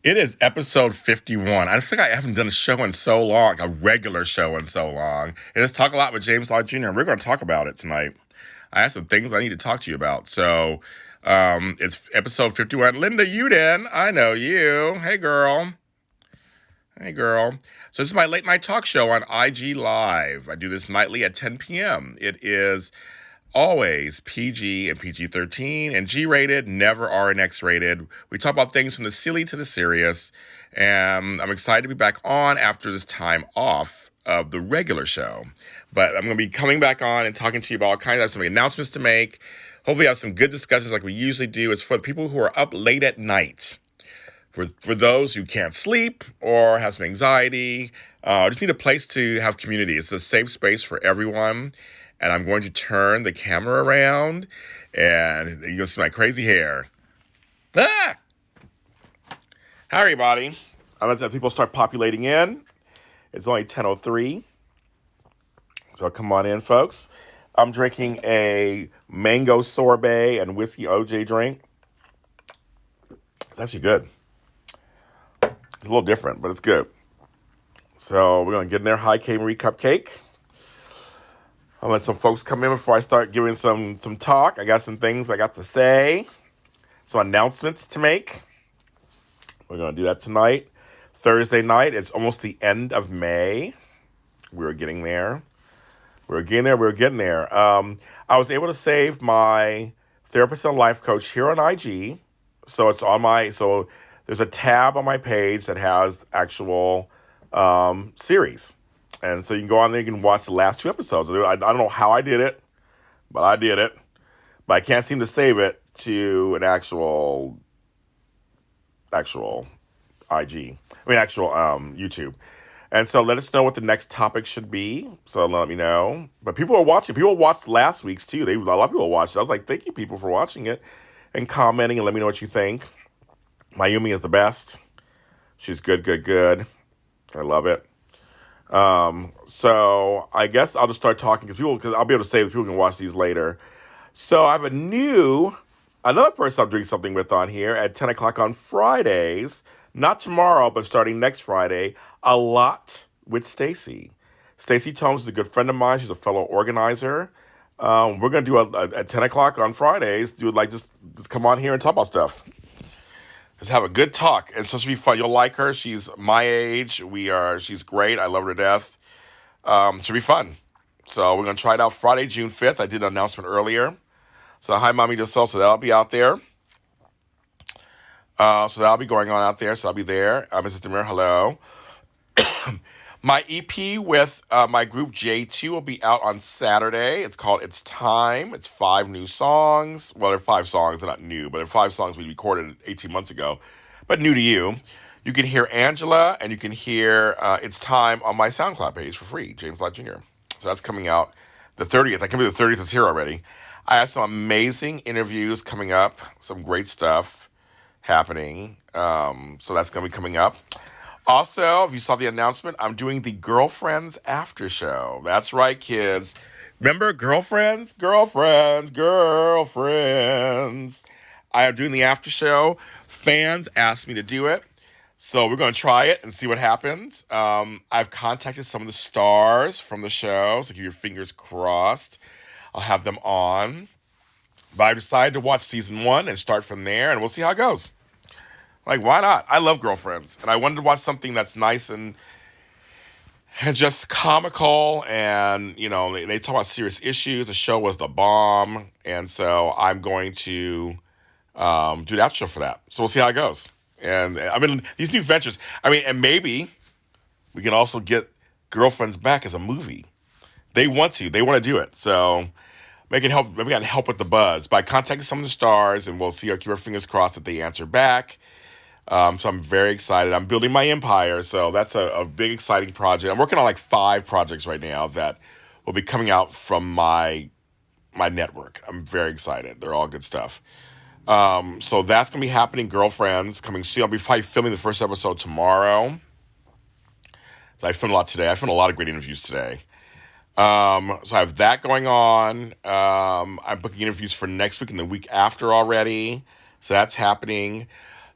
It is episode 51. I think I haven't done a show in so long, a regular show in so long. And let's talk a lot with James Lott Jr., and we're going to talk about it tonight. I have some things I need to talk to you about. So it's episode 51. Linda Uden, I know you. Hey, girl. Hey, girl. So this is my late night talk show on IG Live. I do this nightly at 10 p.m. It is always PG and PG-13 and G-rated, never R and X-rated. We talk about things from the silly to the serious, and I'm excited to be back on after this time off of the regular show. But I'm going to be coming back on and talking to you about all kinds of some announcements to make. Hopefully have some good discussions like we usually do. It's for the people who are up late at night. For those who can't sleep or have some anxiety, just need a place to have community. It's a safe space for everyone. And I'm going to turn the camera around, and you'll see my crazy hair. Ah! Hi, everybody. I'm going to have people start populating in. It's only 10:03. So come on in, folks. I'm drinking a mango sorbet and whiskey OJ drink. It's actually good. It's a little different, but it's good. So we're going to get in there. Hi, K-Marie Cupcake. I'll let some folks come in before I start giving some talk. I got some things I got to say, some announcements to make. We're going to do that tonight. Thursday night, it's almost the end of May. We're getting there. I was able to save my therapist and life coach here on IG. So it's on so there's a tab on my page that has actual series. And so you can go on there, you can watch the last 2 episodes. I don't know how I did it, but I did it. But I can't seem to save it to an actual YouTube. And so let us know what the next topic should be. So let me know. But people are watching. People watched last week's too. A lot of people watched it. I was like, thank you, people, for watching it and commenting and let me know what you think. Mayumi is the best. She's good. I love it. So I guess I'll just start talking because I'll be able to say that people can watch these later. So I have another person I'm doing something with on here at 10 o'clock on Fridays, not tomorrow, but starting next Friday, a lot with Stacy. Stacy Tomes is a good friend of mine. She's a fellow organizer. We're going to do at 10 o'clock on Fridays, just come on here and talk about stuff. Just have a good talk. And so she'll be fun. You'll like her. She's my age. She's great. I love her to death. She'll be fun. So we're going to try it out Friday, June 5th. I did an announcement earlier. So hi, Mommy DeSol. So that'll be out there. So that'll be going on out there. So I'll be there. Mrs. Demir, hello. My EP with my group J2 will be out on Saturday. It's called It's Time. It's 5 new songs. Well, they're 5 songs. They're not new, but they're 5 songs we recorded 18 months ago. But new to you. You can hear Angela and you can hear It's Time on my SoundCloud page for free, James Lott Jr. So that's coming out the 30th. I can't believe the 30th is here already. I have some amazing interviews coming up. Some great stuff happening. So that's going to be coming up. Also, if you saw the announcement, I'm doing the Girlfriends After Show. That's right, kids. Remember Girlfriends? Girlfriends. I am doing the after show. Fans asked me to do it. So we're going to try it and see what happens. I've contacted some of the stars from the show, so keep your fingers crossed. I'll have them on. But I decided to watch season 1 and start from there, and we'll see how it goes. Like, why not? I love Girlfriends. And I wanted to watch something that's nice and just comical. And, they talk about serious issues. The show was the bomb. And so I'm going to do the after show for that. So we'll see how it goes. And, these new ventures. And maybe we can also get Girlfriends back as a movie. They want to do it. So maybe I can help with the buzz by contacting some of the stars. And we'll see. I'll keep our fingers crossed that they answer back. So I'm very excited. I'm building my empire, so that's a big, exciting project. I'm working on 5 projects right now that will be coming out from my network. I'm very excited. They're all good stuff. So that's going to be happening. Girlfriends coming soon. I'll be probably filming the first episode tomorrow. So I filmed a lot today. I filmed a lot of great interviews today. So I have that going on. I'm booking interviews for next week and the week after already. So that's happening.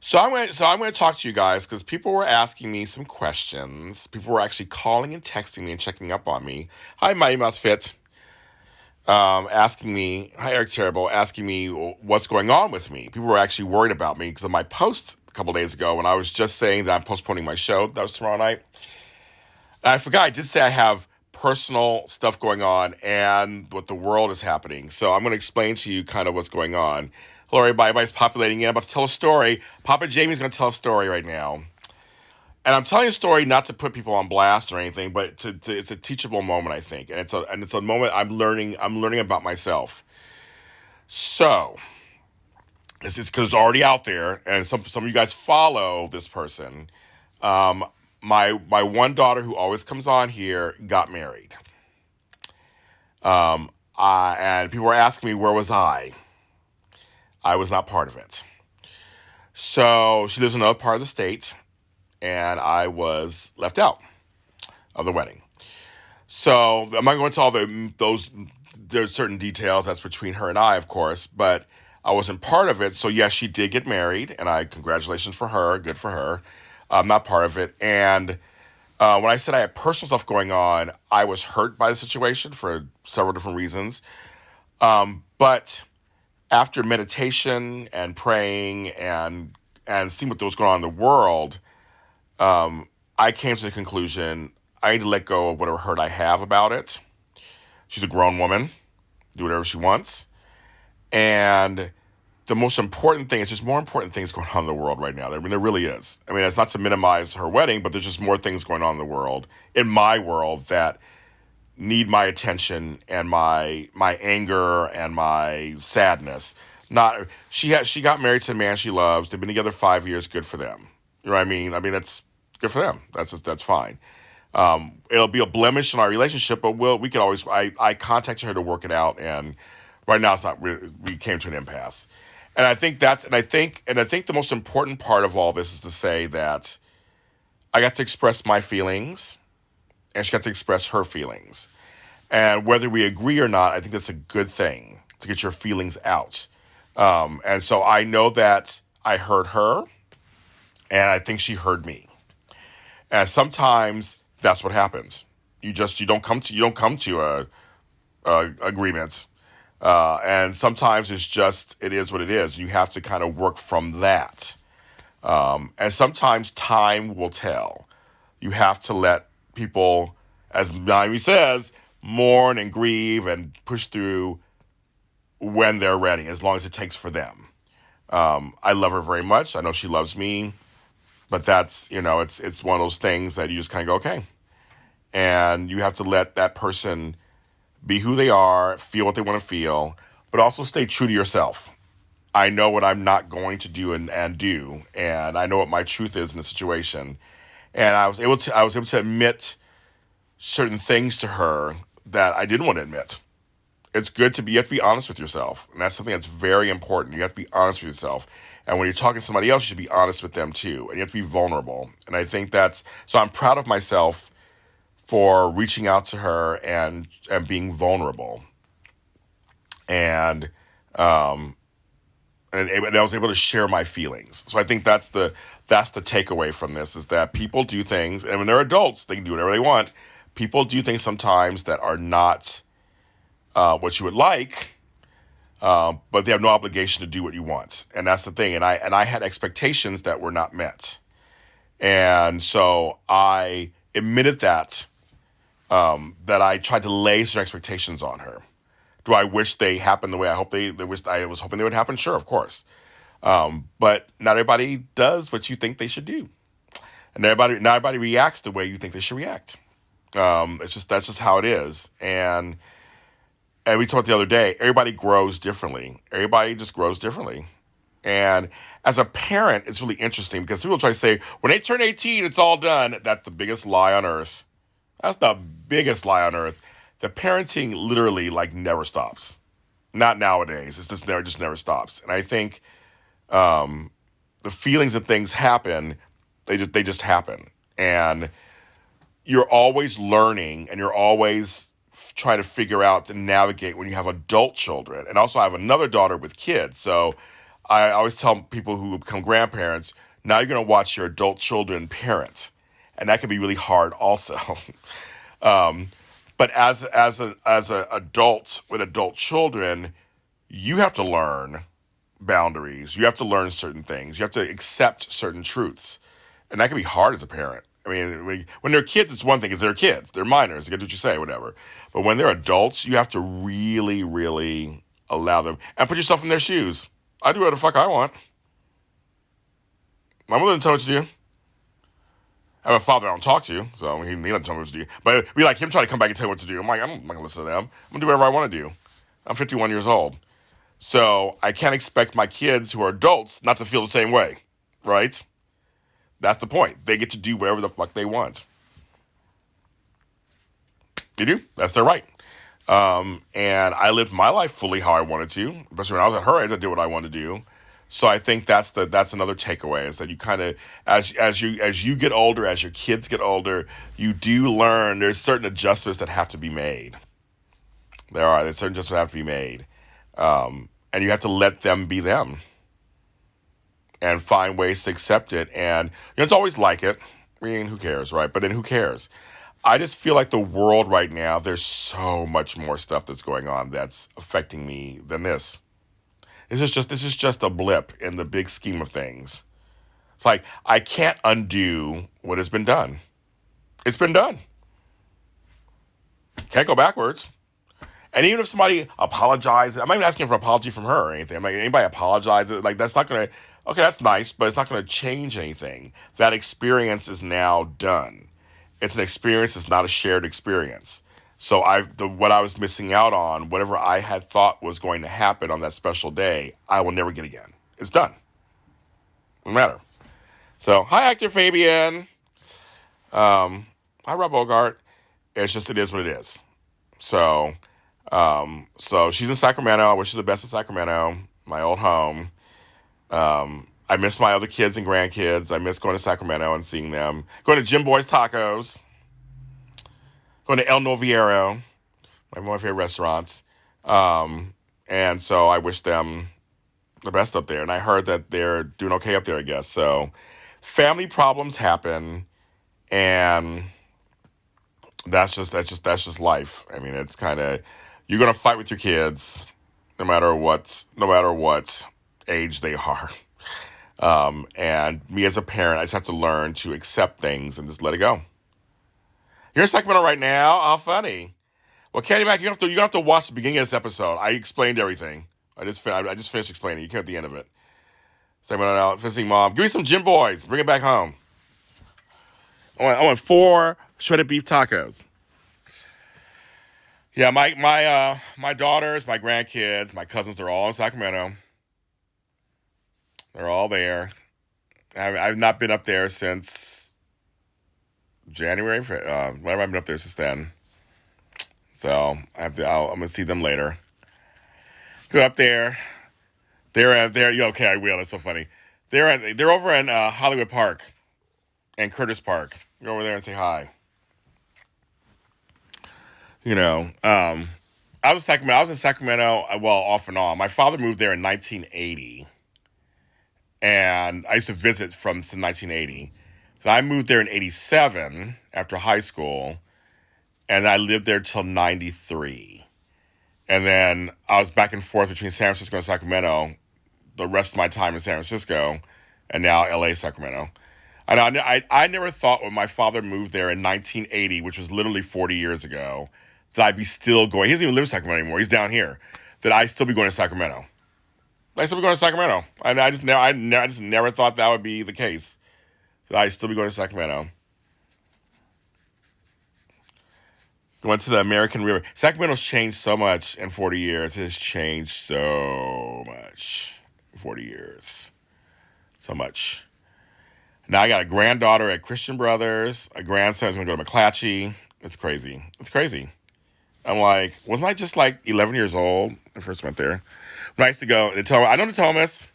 So I'm going to talk to you guys because people were asking me some questions. People were actually calling and texting me and checking up on me. Hi, Mighty Mouse Fit. Asking me, hi Eric Terrible, asking me what's going on with me. People were actually worried about me because of my post a couple days ago when I was just saying that I'm postponing my show. That was tomorrow night. And I forgot, I did say I have personal stuff going on and what the world is happening. So I'm going to explain to you kind of what's going on. Hello, everybody. Everybody's populating in. I'm about to tell a story. Papa Jamie's going to tell a story right now. And I'm telling a story not to put people on blast or anything, but it's a teachable moment, I think. And it's a moment I'm learning about myself. So, this is because it's already out there, and some of you guys follow this person. Um, my one daughter who always comes on here got married. And people were asking me where was I? I was not part of it. So she lives in another part of the state, and I was left out of the wedding. So I'm not going to all those. There's certain details that's between her and I, of course, but I wasn't part of it. So yes, she did get married, and congratulations for her, good for her. I'm not part of it, and when I said I had personal stuff going on, I was hurt by the situation for several different reasons. But after meditation and praying and seeing what was going on in the world, I came to the conclusion I need to let go of whatever hurt I have about it. She's a grown woman, do whatever she wants. And the most important thing is there's more important things going on in the world right now. I mean, there really is. I mean, it's not to minimize her wedding, but there's just more things going on in the world, in my world, that need my attention and my anger and my sadness. Not she got married to a man she loves. They've been together 5 years. Good for them. You know what I mean? I mean, that's good for them. That's fine. It'll be a blemish in our relationship, but we can always. I contacted her to work it out, and right now it's not. We came to an impasse, and I think the most important part of all this is to say that I got to express my feelings, and she got to express her feelings, and whether we agree or not, I think that's a good thing to get your feelings out. And so I know that I heard her, and I think she heard me. And sometimes that's what happens. You don't come to agreements, and sometimes it is what it is. You have to kind of work from that, and sometimes time will tell. You have to let people, as Naomi says, mourn and grieve and push through when they're ready, as long as it takes for them. I love her very much. I know she loves me. But that's, it's one of those things that you just kind of go, okay. And you have to let that person be who they are, feel what they want to feel, but also stay true to yourself. I know what I'm not going to do and do, and I know what my truth is in the situation. And I was able to admit certain things to her that I didn't want to admit. It's good you have to be honest with yourself. And that's something that's very important. You have to be honest with yourself. And when you're talking to somebody else, you should be honest with them too. And you have to be vulnerable. And I think so I'm proud of myself for reaching out to her and being vulnerable. And I was able to share my feelings. So I think that's the takeaway from this, is that people do things, and when they're adults, they can do whatever they want. People do things sometimes that are not what you would like, but they have no obligation to do what you want, and that's the thing. And I had expectations that were not met, and so I admitted that I tried to lay some expectations on her. Do I wish they happened the way I hope they wished? I was hoping they would happen. Sure, of course, but not everybody does what you think they should do, and not everybody reacts the way you think they should react. That's just how it is, and we talked the other day, everybody grows differently. Everybody just grows differently. And as a parent, it's really interesting because people try to say, when they turn 18, it's all done. That's the biggest lie on earth. That's the biggest lie on earth. The parenting literally never stops. Not nowadays. It's just never stops. And I think the feelings and things happen. They just happen. And you're always learning, and you're always trying to figure out to navigate when you have adult children. And also I have another daughter with kids. So I always tell people who become grandparents, now you're going to watch your adult children parent. And that can be really hard also. um, but as a adult with adult children, you have to learn boundaries. You have to learn certain things. You have to accept certain truths. And that can be hard as a parent. I mean, when they're kids, it's one thing, because they're kids. They're minors. They get what you say, whatever. But when they're adults, you have to really, really allow them. And put yourself in their shoes. I do whatever the fuck I want. My mother didn't tell me what to do. I have a father I don't talk to, so he doesn't tell me what to do. But it'd be like him trying to come back and tell me what to do. I'm like, I'm not going to listen to them. I'm going to do whatever I want to do. I'm 51 years old. So I can't expect my kids who are adults not to feel the same way, right? That's the point. They get to do whatever the fuck they want. They do. That's their right. And I lived my life fully how I wanted to. Especially when I was at her age, I did what I wanted to do. So I think that's another takeaway, is that you kind of, as you get older, as your kids get older, you do learn there's certain adjustments that have to be made. There's certain adjustments that have to be made. And you have to let them be them and find ways to accept it. And it's always like it. I mean, who cares, right? But then who cares? I just feel like the world right now, there's so much more stuff that's going on that's affecting me than this. This is just a blip in the big scheme of things. It's like, I can't undo what has been done. It's been done. Can't go backwards. And even if somebody apologizes, I'm not even asking for an apology from her or anything. I'm like, anybody apologizes, like, that's not going to, okay, that's nice, but it's not going to change anything. That experience is now done. It's an experience, it's not a shared experience. So what I was missing out on, whatever I had thought was going to happen on that special day, I will never get again. It's done. No matter. So, hi, Actor Fabian. Hi, Rob Bogart. It is what it is. So she's in Sacramento. I wish her the best in Sacramento, my old home. I miss my other kids and grandkids. I miss going to Sacramento and seeing them. Going to Jim Boy's Tacos. Going to El Noviero, one of my favorite restaurants. And so I wish them the best up there. And I heard that they're doing okay up there, I guess. So family problems happen, and that's just life. I mean, it's kind of, you're gonna fight with your kids, no matter what age they are. And me as a parent, I just have to learn to accept things and just let it go. You're in Sacramento right now? How funny. Well, Candy Mac, you have to watch the beginning of this episode. I explained everything. I just finished explaining. You came at the end of it. Sacramento now, visiting mom. Give me some Jim Boys. Bring it back home. I want 4 shredded beef tacos. Yeah, my daughters, my grandkids, my cousins, they're all in Sacramento. They're all there. I've not been up there since January. Whenever I've been up there since then. So I'm gonna see them later. Go up there. Okay, I will. It's so funny. They're over in Hollywood Park and Curtis Park. Go over there and say hi. I was in Sacramento, well, off and on. My father moved there in 1980, and I used to visit since 1980. Then I moved there in 87 after high school, and I lived there till 93. And then I was back and forth between San Francisco and Sacramento the rest of my time in San Francisco, and now LA, Sacramento. And I never thought when my father moved there in 1980, which was literally 40 years ago, that I'd be still going. He doesn't even live in Sacramento anymore. He's down here. That I'd still be going to Sacramento. I'd still be going to Sacramento. And I just never thought that would be the case. That I'd still be going to Sacramento. Went to the American River. Sacramento's changed so much in 40 years. It has changed so much in 40 years. So much. Now I got a granddaughter at Christian Brothers. A grandson who's going to go to McClatchy. It's crazy. It's crazy. I'm like, wasn't I just like 11 years old when I first went there? When I used to go, I know Natomas.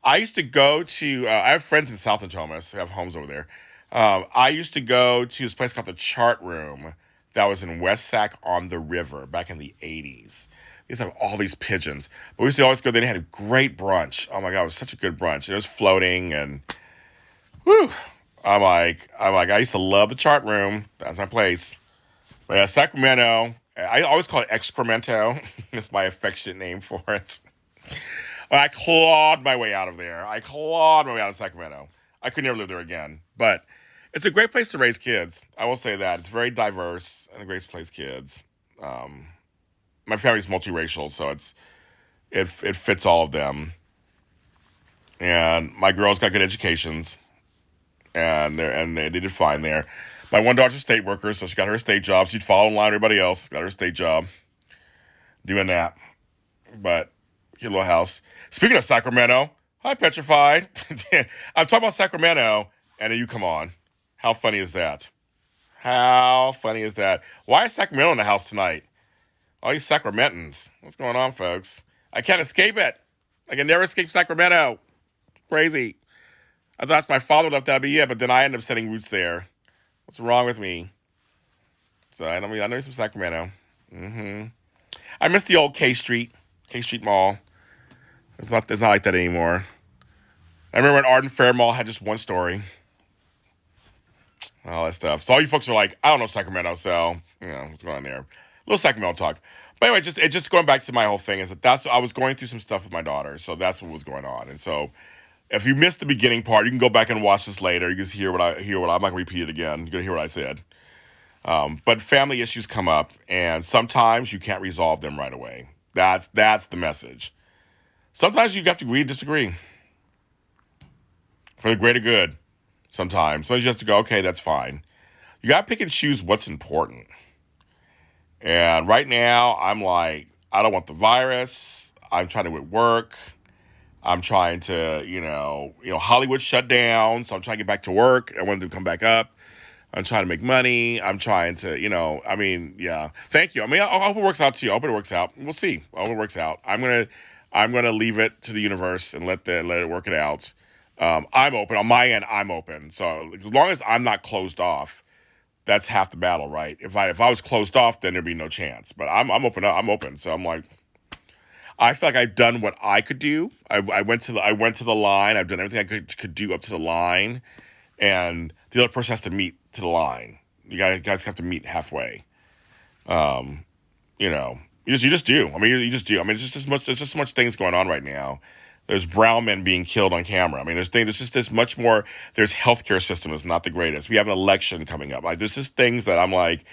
I used to go to, I have friends in South Natomas who have homes over there. I used to go to this place called the Chart Room that was in West Sac on the River back in the 80s. They used to have all these pigeons. But we used to always go there. They had a great brunch. Oh my God, it was such a good brunch. It was floating and whew. I used to love the chart room. That's my place. But yeah, Sacramento. I always call it Excremento. It's my affectionate name for it. But I clawed my way out of there. I clawed my way out of Sacramento. I could never live there again. But it's a great place to raise kids. I will say that. It's very diverse and a great place to raise kids. My family's multiracial, so it fits all of them. And my girls got good educations, and they did fine there. My one daughter's a state worker, so she got her state job. She'd follow in line with everybody else. Got her state job, doing that. But your little house. Speaking of Sacramento, hi Petrified. I'm talking about Sacramento, and then you come on. How funny is that? How funny is that? Why is Sacramento in the house tonight? All these Sacramentans. What's going on, folks? I can't escape it. I can never escape Sacramento. Crazy. I thought my father left that be it, but then I ended up setting roots there. What's wrong with me? So I know some Sacramento. I miss the old K Street Mall. It's not like that anymore. I remember when Arden Fair Mall had just one story. All that stuff. So all you folks are like, I don't know Sacramento, so what's going on there? A little Sacramento talk. But anyway, just going back to my whole thing is that I was going through some stuff with my daughter, so that's what was going on. And so if you missed the beginning part, you can go back and watch this later. You can hear what I'm not gonna repeat it again. You're gonna hear what I said. But family issues come up, and sometimes you can't resolve them right away. That's the message. Sometimes you have to agree to disagree for the greater good. Sometimes you have to go, okay, that's fine. You gotta pick and choose what's important. And right now, I'm like, I don't want the virus. I'm trying to work. I'm trying to, Hollywood shut down, so I'm trying to get back to work. I want them to come back up. I'm trying to make money. I'm trying to, yeah. Thank you. I hope it works out too. I hope it works out. We'll see. I hope it works out. I'm gonna leave it to the universe and let it work it out. I'm open on my end. I'm open. So as long as I'm not closed off, that's half the battle, right? If I was closed off, then there'd be no chance. But I'm open. I'm open. So I'm like, I feel like I've done what I could do. I went to the line. I've done everything I could do up to the line, and the other person has to meet to the line. You guys have to meet halfway. You just do. You just do. There's just so much things going on right now. There's brown men being killed on camera. There's just this much more. There's healthcare system is not the greatest. We have an election coming up. There's just things that I'm like,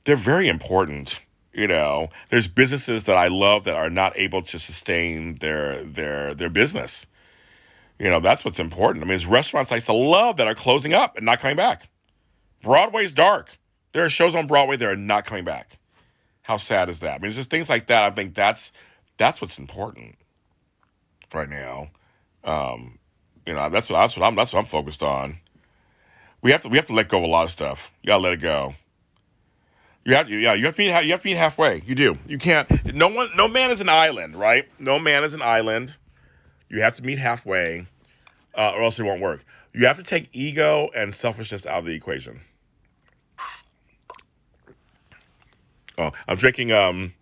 they're very important. There's businesses that I love that are not able to sustain their business. That's what's important. There's restaurants I used to love that are closing up and not coming back. Broadway's dark. There are shows on Broadway that are not coming back. How sad is that? It's just things like that. I think that's what's important right now. That's what I'm focused on. We have to let go of a lot of stuff. You gotta let it go. You have to meet halfway. You do. You can't. No man is an island, right? No man is an island. You have to meet halfway, or else it won't work. You have to take ego and selfishness out of the equation. Oh, I'm drinking.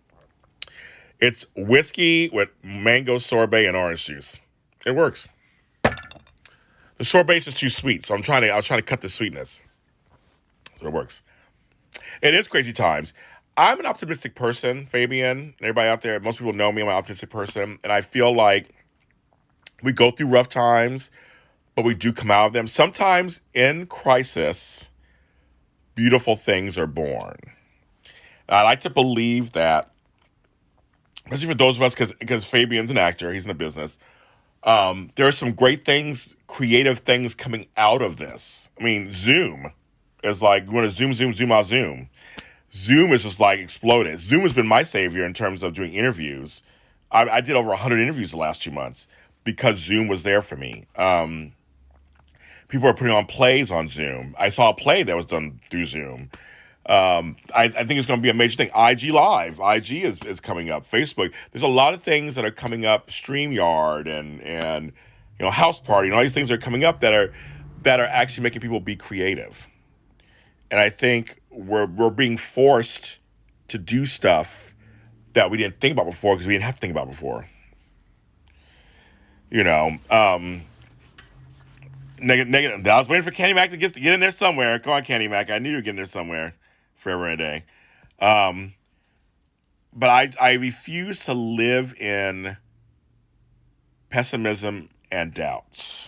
It's whiskey with mango sorbet and orange juice. It works. The sorbet is just too sweet, so I'll try to cut the sweetness. So it works. It is crazy times. I'm an optimistic person, Fabian. Everybody out there, most people know me. I'm an optimistic person, and I feel like we go through rough times, but we do come out of them. Sometimes in crisis, beautiful things are born. And I like to believe that, especially for those of us, because Fabian's an actor, he's in the business, there are some great things, creative things coming out of this. Zoom is like, you want to zoom out Zoom. Zoom is just like exploded. Zoom has been my savior in terms of doing interviews. I did over 100 interviews the last 2 months because Zoom was there for me. People are putting on plays on Zoom. I saw a play that was done through Zoom. I think it's going to be a major thing. IG Live, IG is coming up. Facebook. There's a lot of things that are coming up. StreamYard and House Party and all these things are coming up that are actually making people be creative. And I think we're being forced to do stuff that we didn't think about before because we didn't have to think about before. You know, negative. I was waiting for Candy Mac to get in there somewhere. Come on, Candy Mac. I knew you were getting there somewhere. Forever and a day. But I refuse to live in pessimism and doubts.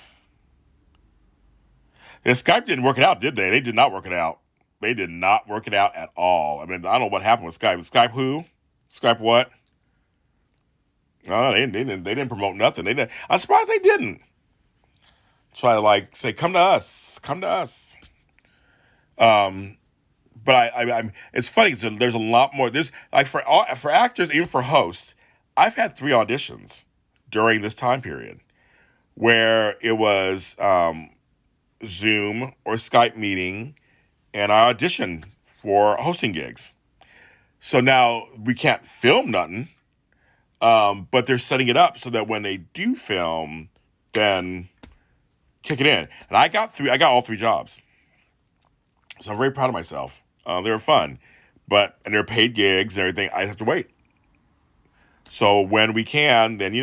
And Skype didn't work it out, did they? They did not work it out. They did not work it out at all. I mean, I don't know what happened with Skype. Was Skype who? Skype what? No, they didn't promote nothing. They didn't. I'm surprised they didn't. Try to like say, come to us. But I'm it's funny because there's a lot more. There's like for actors, even for hosts, I've had 3 auditions during this time period where it was Zoom or Skype meeting, and I auditioned for hosting gigs. So now we can't film nothing, but they're setting it up so that when they do film, then kick it in. And I got all 3 jobs. So I'm very proud of myself. They were fun, and they're paid gigs and everything. I have to wait. So when we can, then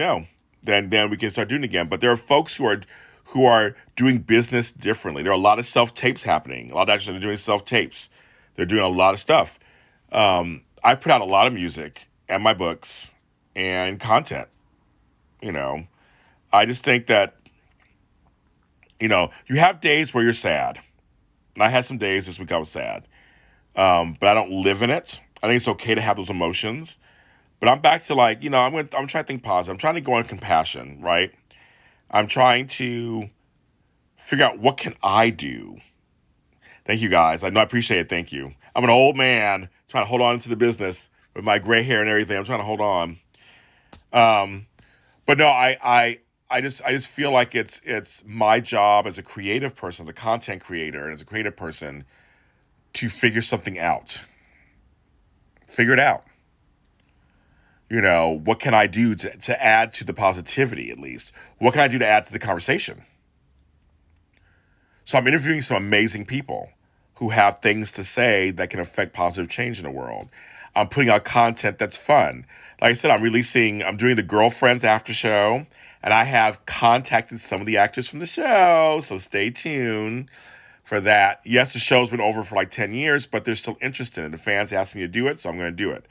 then we can start doing it again. But there are folks who are doing business differently. There are a lot of self-tapes happening. A lot of actors are doing self-tapes. They're doing a lot of stuff. I put out a lot of music and my books and content. I just think that, you have days where you're sad. And I had some days this week I was sad. But I don't live in it. I think it's okay to have those emotions. But I'm back to I'm trying to think positive. I'm trying to go on compassion, right? I'm trying to figure out what can I do. Thank you guys. I appreciate it. Thank you. I'm an old man trying to hold on to the business with my gray hair and everything. I'm trying to hold on. But no, I just feel like it's my job as a creative person, as a content creator, and as a creative person to figure something out. Figure it out. What can I do to add to the positivity, at least? What can I do to add to the conversation? So I'm interviewing some amazing people who have things to say that can affect positive change in the world. I'm putting out content that's fun. Like I said, I'm doing the Girlfriends after show, and I have contacted some of the actors from the show, so stay tuned for that. Yes, the show's been over for like 10 years, but they're still interested, and the fans asked me to do it, so I'm going to do it.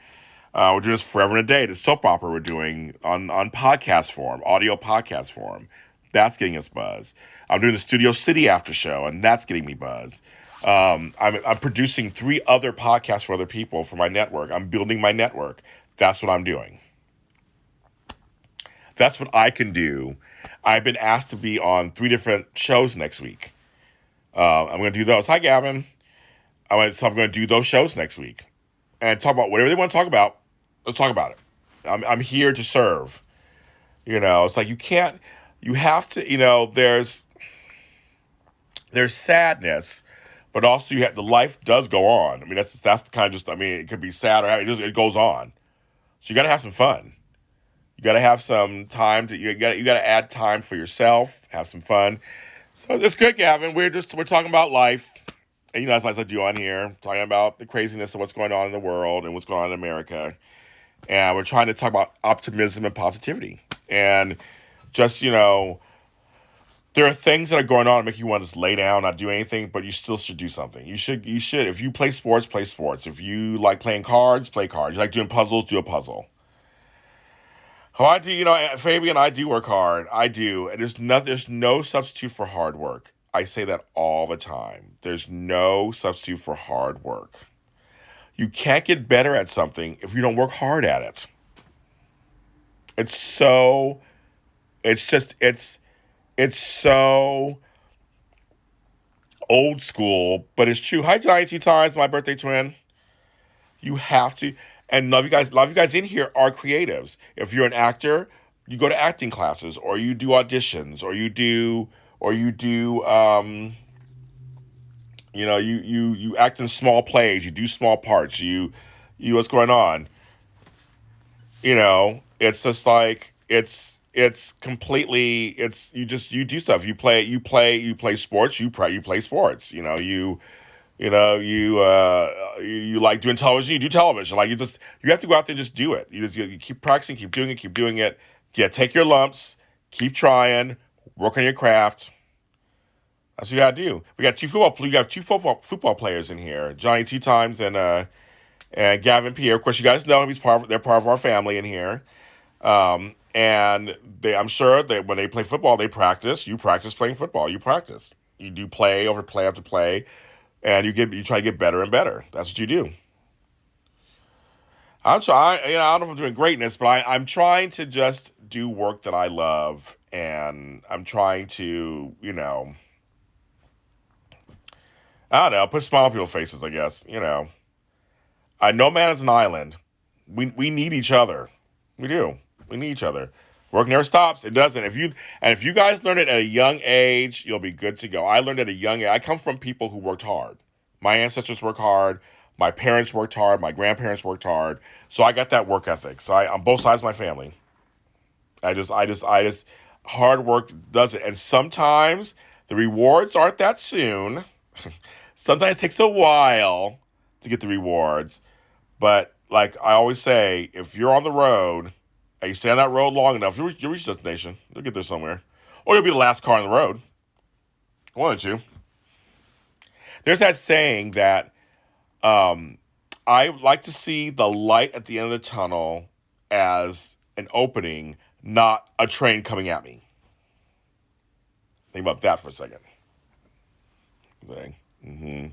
We're doing this Forever and a Day, the soap opera we're doing on podcast form, audio podcast form. That's getting us buzz. I'm doing the Studio City after show, and that's getting me buzz. I'm producing 3 other podcasts for other people for my network. I'm building my network. That's what I'm doing. That's what I can do. I've been asked to be on 3 different shows next week. I'm going to do those. Hi, Gavin. So I'm going to do those shows next week and talk about whatever they want to talk about. Let's talk about it. I'm here to serve. It's like you have to, there's sadness, but also the life does go on. I mean, that's kind of just, it could be sad or it goes on. So you got to have some fun. You got to have some time you got to add time for yourself, have some fun. So that's good, Gavin. We're talking about life. And as I do on here, talking about the craziness of what's going on in the world and what's going on in America. And we're trying to talk about optimism and positivity. And just, there are things that are going on that make you want to just lay down, not do anything, but you still should do something. You should. If you play sports, play sports. If you like playing cards, play cards. You like doing puzzles, do a puzzle. Oh, I do, Fabian, I do work hard. I do. And there's no substitute for hard work. I say that all the time. There's no substitute for hard work. You can't get better at something if you don't work hard at it. It's so old school, but it's true. Hi, Johnny 2 times, my birthday twin. You have to, and a lot of you guys in here are creatives. If you're an actor, you go to acting classes, or you do auditions, or you act in small plays, you do small parts, you what's going on. It's just like it's completely you do stuff. You play sports, you play sports. You like doing television, you do television. Like you have to go out there and just do it. You keep practicing, keep doing it. Yeah, take your lumps, keep trying, work on your craft. That's what you gotta do. We got two football players in here, Johnny two times and Gavin Pierre. Of course, you guys know him. They're part of our family in here. And I'm sure that when they play football, they practice. You practice playing football. You practice. You do play over play after play, and you try to get better and better. That's what you do. I'm trying. I don't know if I'm doing greatness, but I'm trying to just do work that I love, and I'm trying to, I don't know, put a smile on people's faces. I guess. No man is an island. We need each other. We do. We need each other. Work never stops. It doesn't. If you guys learn it at a young age, you'll be good to go. I learned at a young age. I come from people who worked hard. My ancestors worked hard. My parents worked hard. My grandparents worked hard. So I got that work ethic. So on both sides of my family. Hard work does it. And sometimes the rewards aren't that soon. Sometimes it takes a while to get the rewards. But like I always say, if you're on the road and you stay on that road long enough, you'll reach your destination. You'll get there somewhere. Or you'll be the last car on the road. One or two. There's that saying that I like to see the light at the end of the tunnel as an opening, not a train coming at me. Think about that for a second. Mm-hmm.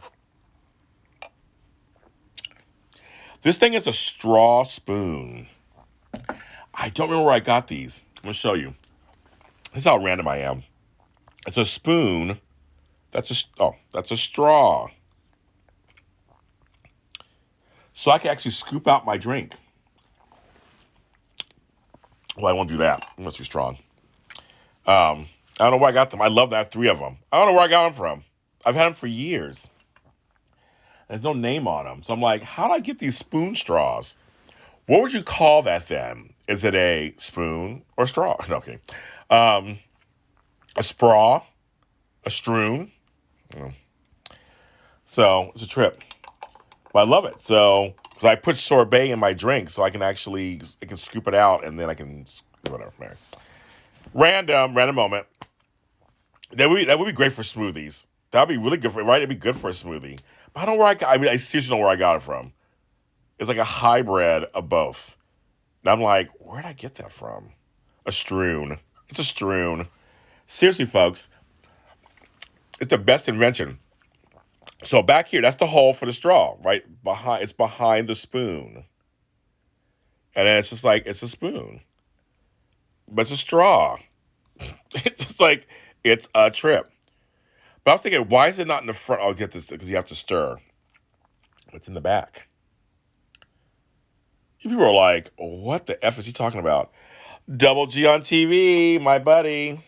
This thing is a straw spoon. I don't remember where I got these. I'm going to show you. This is how random I am. It's a spoon. That's a straw. So I can actually scoop out my drink. Well, I won't do that. It must be strong. I don't know where I got them. I love that. I have 3 of them. I don't know where I got them from. I've had them for years. There's no name on them. So I'm like, how did I get these spoon straws? What would you call that then? Is it a spoon or straw? No, okay. A spraw? A stroon? So it's a trip. But I love it. So, because I put sorbet in my drink so I can scoop it out and then I can, whatever. Random moment. That would be great for smoothies. That would be really good right? It'd be good for a smoothie. But I don't know where I seriously don't know where I got it from. It's like a hybrid of both. And I'm like, where did I get that from? A stroon. It's a stroon. Seriously, folks. It's the best invention. So back here, that's the hole for the straw, right? It's behind the spoon. And then it's just like, it's a spoon. But it's a straw. It's just like, it's a trip. But I was thinking, why is it not in the front? I'll get this, because you have to stir. It's in the back. People are like, what the F is he talking about? Double G on TV, my buddy.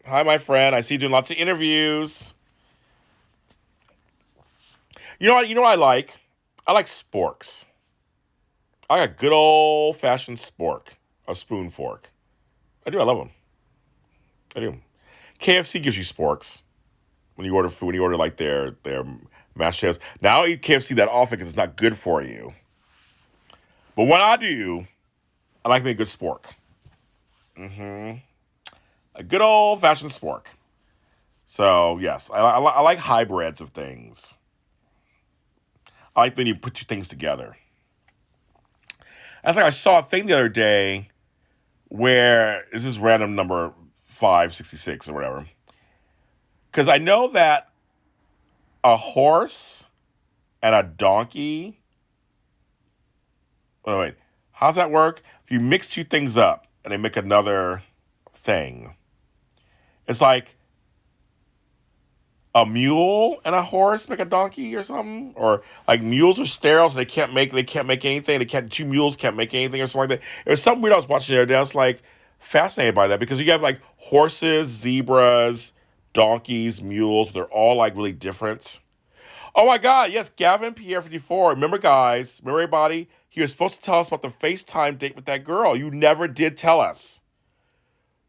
Hi, my friend. I see you doing lots of interviews. You know what I like? I like sporks. I got good old-fashioned spork. A spoon fork. I do. I love them. I do. KFC gives you sporks when you order food. When you order like their mashed potatoes. Now I eat KFC that often because it's not good for you. But when I do, I like to make a good spork. A good old-fashioned spork. So, yes, I like hybrids of things. I like when you put 2 things together. I think I saw a thing the other day where, this is random number 566 or whatever. Because I know that a horse and a donkey... Wait, how's that work? If you mix 2 things up and they make another thing, it's like a mule and a horse make a donkey or something, or like mules are sterile, so they can't make anything. 2 mules can't make anything or something like that. It was something weird I was watching the other day. I was like fascinated by that because you have like horses, zebras, donkeys, mules. They're all like really different. Oh my God, yes, Gavin Pierre 54. Remember, guys, everybody? He was supposed to tell us about the FaceTime date with that girl. You never did tell us.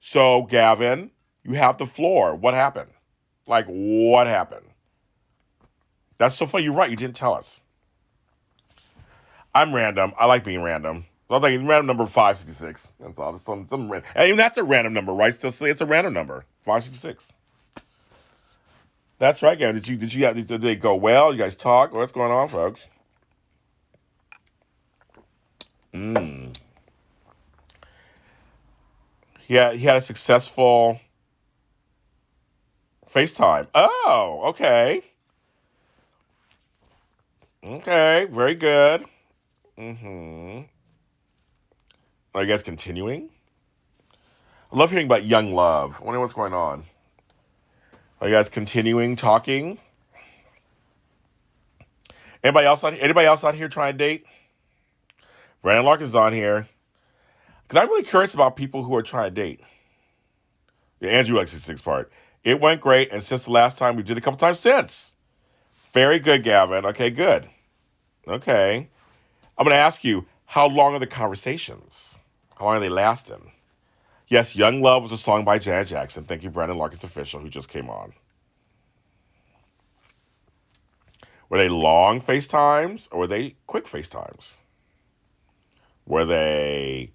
So, Gavin, you have the floor. What happened? Like, what happened? That's so funny. You're right. You didn't tell us. I'm random. I like being random. I was like random number 566. That's all. Just some and even that's a random number, right? Still, it's a random number. 566. That's right, Gavin. Did they go well? You guys talk? What's going on, folks? Yeah, he had a successful FaceTime. Oh, okay. Okay, very good. Are you guys continuing? I love hearing about young love. I wonder what's going on. Are you guys continuing talking? Anybody else out here trying to date? Brandon Larkin's on here. Because I'm really curious about people who are trying to date. Yeah, Andrew likes the 6 part. It went great, and since the last time, we did a couple times since. Very good, Gavin. Okay, good. Okay. I'm going to ask you, how long are the conversations? How long are they lasting? Yes, Young Love was a song by Janet Jackson. Thank you, Brandon Larkin's official, who just came on. Were they long FaceTimes, or were they quick FaceTimes? Were they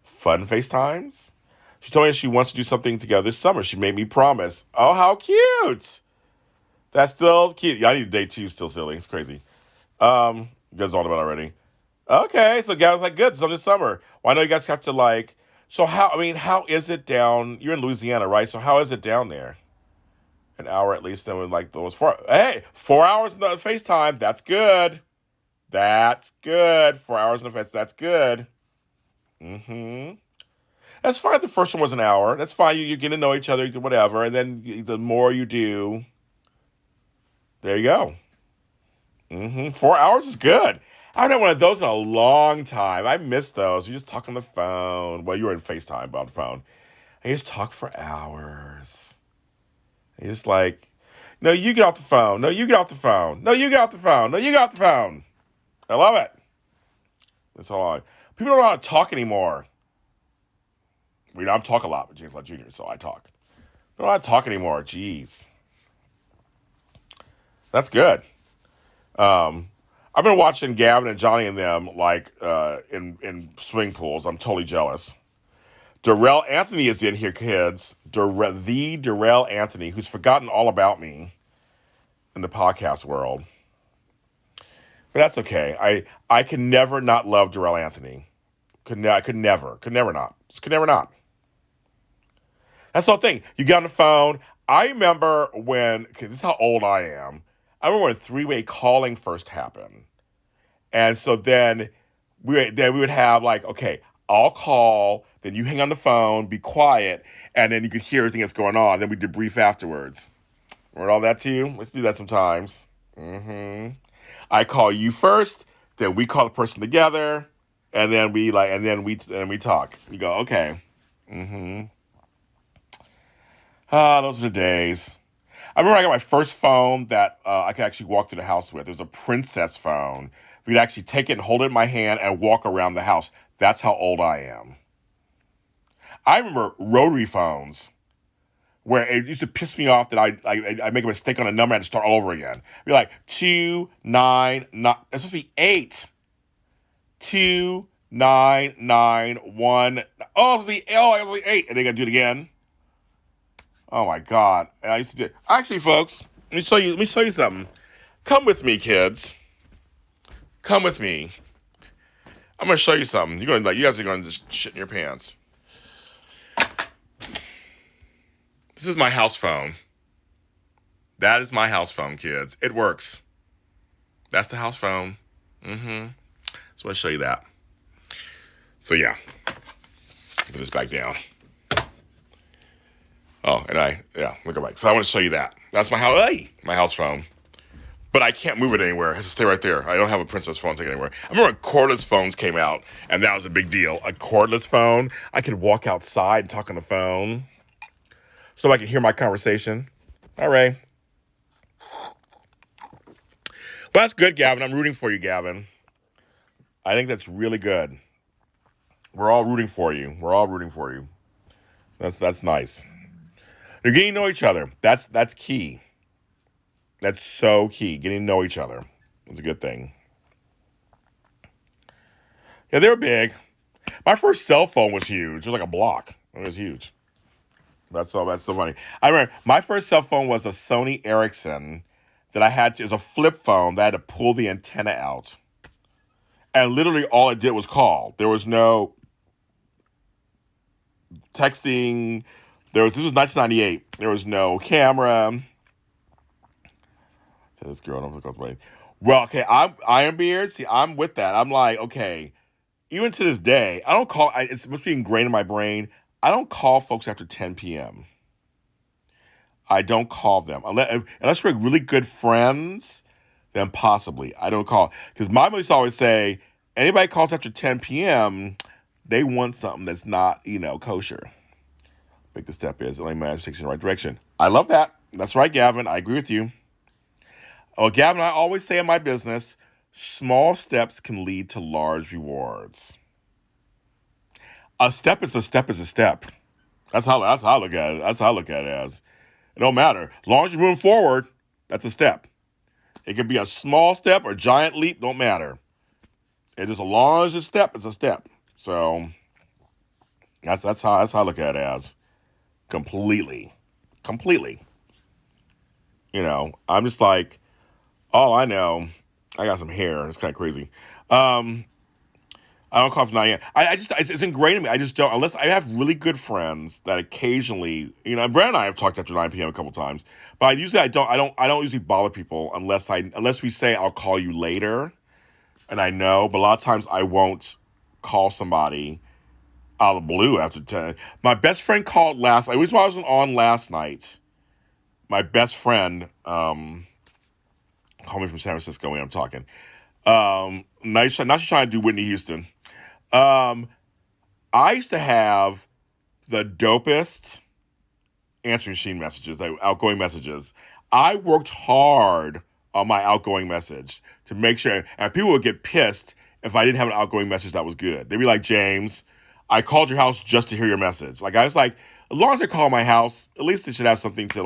fun FaceTimes? She told me she wants to do something together this summer. She made me promise. Oh, how cute. That's still cute. Yeah, I need a date too, still silly. It's crazy. You guys all about already. Okay, so Gavin's like, good, so this summer. Well, I know you guys have to so how is it down? You're in Louisiana, right? So how is it down there? An hour at least, then with those 4 hours no FaceTime. That's good. That's good. 4 hours in the face. That's good. That's fine. The first one was an hour. That's fine. You get to know each other, whatever. And then the more you do, there you go. 4 hours is good. I haven't had one of those in a long time. I miss those. You just talk on the phone. Well, you were in FaceTime, but on the phone. And you just talk for hours. And you're just like, no, you get off the phone. No, you get off the phone. No, you get off the phone. No, you get off the phone. I love it. That's all. People don't know how to talk anymore. I talk a lot with James Lott Jr., so I talk. I don't know how to talk anymore. Jeez. That's good. I've been watching Gavin and Johnny and them in swing pools. I'm totally jealous. Darrell Anthony is in here, kids. The Darrell Anthony, who's forgotten all about me in the podcast world. But that's okay. I can never not love Darrell Anthony. Could never not. Just could never not. That's the whole thing. You get on the phone. I remember because this is how old I am. I remember when three-way calling first happened. And so then we would have okay, I'll call, then you hang on the phone, be quiet, and then you could hear everything that's going on. Then we debrief afterwards. Remember all that to you? Let's do that sometimes. I call you first, then we call the person together, and then we talk. You go, okay. Those were the days. I remember I got my first phone that I could actually walk to the house with. It was a Princess phone. We could actually take it and hold it in my hand and walk around the house. That's how old I am. I remember rotary phones where it used to piss me off that I make a mistake on a number and I had to start all over again. Be like 299. It's supposed to be 8. 2991. Oh, it'll be 8, and they gotta do it again. Oh my God! I used to do it. Actually, folks, let me show you something. Come with me, kids. Come with me. I'm gonna show you something. You guys are gonna just shit in your pants. This is my house phone. That is my house phone, kids. It works. That's the house phone. So I'll show you that. So yeah, put this back down. Oh, and look at Mike. So I want to show you that. That's my house phone. But I can't move it anywhere. It has to stay right there. I don't have a Princess phone to take it anywhere. I remember when cordless phones came out, and that was a big deal. A cordless phone. I could walk outside and talk on the phone so I could hear my conversation. All right. Well, that's good, Gavin. I'm rooting for you, Gavin. I think that's really good. We're all rooting for you. That's nice. You're getting to know each other. That's key. That's so key. Getting to know each other. It's a good thing. Yeah, they were big. My first cell phone was huge. It was like a block. It was huge. That's so funny. I remember my first cell phone was a Sony Ericsson that I had to, it was a flip phone that I had to pull the antenna out. And literally all it did was call. There was no texting. This was 1998. There was no camera. This girl, don't look away. Well, okay, I'm Iron Beard. See, I'm with that. I'm like, okay, even to this day, I don't call. It's supposed to be ingrained in my brain. I don't call folks after 10 p.m. I don't call them unless we're really good friends. Then possibly I don't call because my mom used to always say anybody calls after 10 p.m. they want something that's not kosher. Big the step is only man takes you in the right direction. I love that. That's right, Gavin. I agree with you. Oh, Gavin, I always say in my business, small steps can lead to large rewards. A step is a step is a step. That's how I look at it. That's how I look at it as. It don't matter. As long as you're moving forward, that's a step. It could be a small step or a giant leap, don't matter. It's just as long as it's a step, it's a step. So that's how I look at it as. Completely. I'm just like, oh, I know. I got some hair. It's kind of crazy. I don't call for 9 a.m. It's ingrained in me. I just don't, unless I have really good friends that occasionally, Brad and I have talked after 9 p.m. a couple times, but I don't usually bother people unless we say I'll call you later, and I know, but a lot of times I won't call somebody out of the blue after 10. My best friend called last night. The reason why I wasn't on last night, my best friend, called me from San Francisco when I'm talking. Now she's trying to do Whitney Houston. I used to have the dopest answering machine messages, like outgoing messages. I worked hard on my outgoing message to make sure, and people would get pissed if I didn't have an outgoing message that was good. They'd be like, James, I called your house just to hear your message. Like, I was like, as long as they call my house, at least they should have something to